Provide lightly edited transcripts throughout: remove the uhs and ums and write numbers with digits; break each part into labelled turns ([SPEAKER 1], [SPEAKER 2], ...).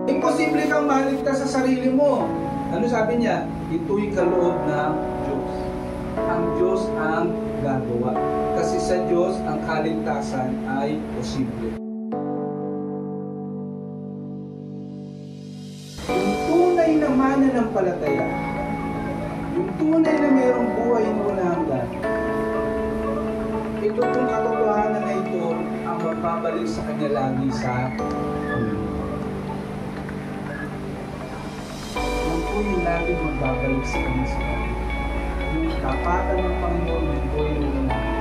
[SPEAKER 1] Imposible kang maligtas sa sarili mo. Ano sabi niya? Ito'y kaloob ng Diyos. Ang Diyos ang gagawa. Kasi sa Diyos, ang kaligtasan ay posible. Yung tunay na mananampalataya, yung tunay na mayroong buhay na walang hanggan, ito pong katotohanan na ito ang magbabalik sa kanya lagi sa Panginoon. Yan po yung laging magbabalik sa kanya sa Panginoon. Yung tapatan ng Panginoon, yung buhay na walang hanggan.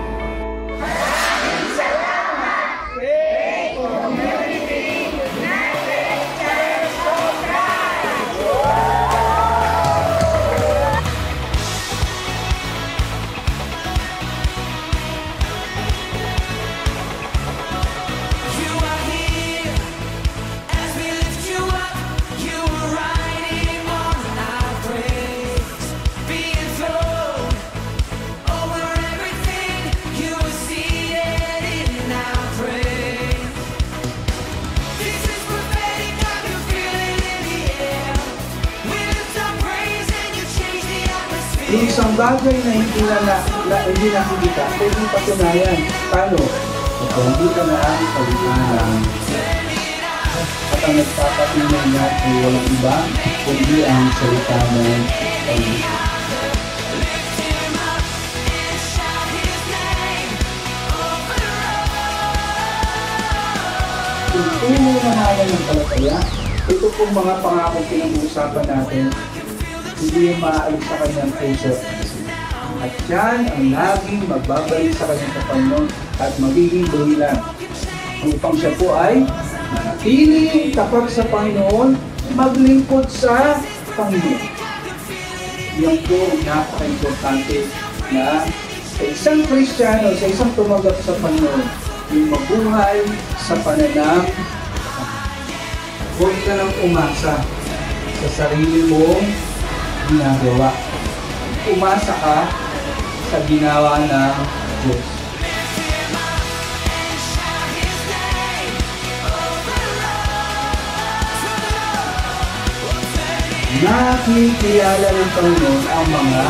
[SPEAKER 1] Yung isang bagay na hindi nakikita, pwede patunayan. Paano? Kung hindi ka na ang pagkakaan at ang nagpapatunay na ay walang iba, kundi ang salita ng Panginoon. Kung tunay na naman ng palataya, ito pong mga pangakong pinag-uusapan natin, hindi yung maaalis sa kanyang puso. At yan ang laging magbabalik sa kanyang Panginoon at magiging dahilan upang siya po ay manatiling tapat sa Panginoon, maglingkod sa Panginoon. Yan po ang napaka-importante na sa isang Kristiyano, sa isang tumanggap sa Panginoon, yung mabuhay sa pananang huwag ka nang umasa sa sarili mong ginagawa. Umasa ka sa ginawa ng Diyos. Nakikilala ng Panginoon ang mga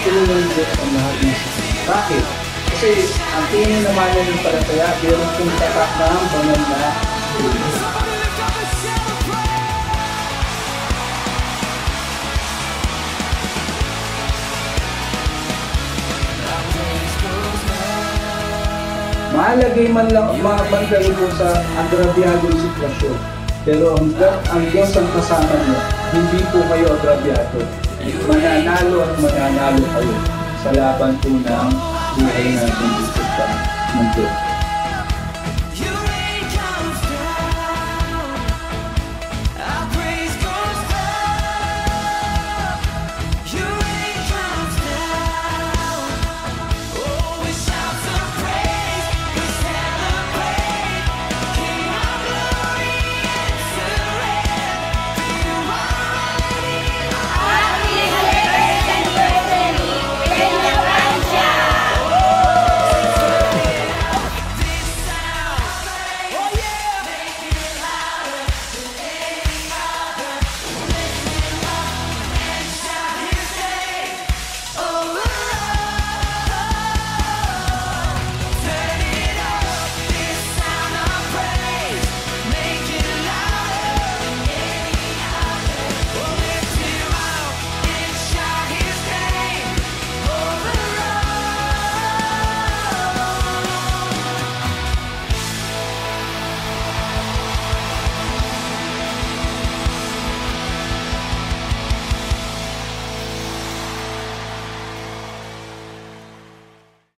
[SPEAKER 1] tulungan Diyos ang lahat ng isa. Bakit? Kasi ang tingin naman ng palataya, meron kong tatak ng banal na Diyos. Malagay man lang mga bandalo po sa agrabyadong sitwasyon. Pero ang Diyos ang kasama niyo, hindi po kayo agrabyado. Mananalo at mananalo kayo sa laban po ng buhay natin dito sa mundo.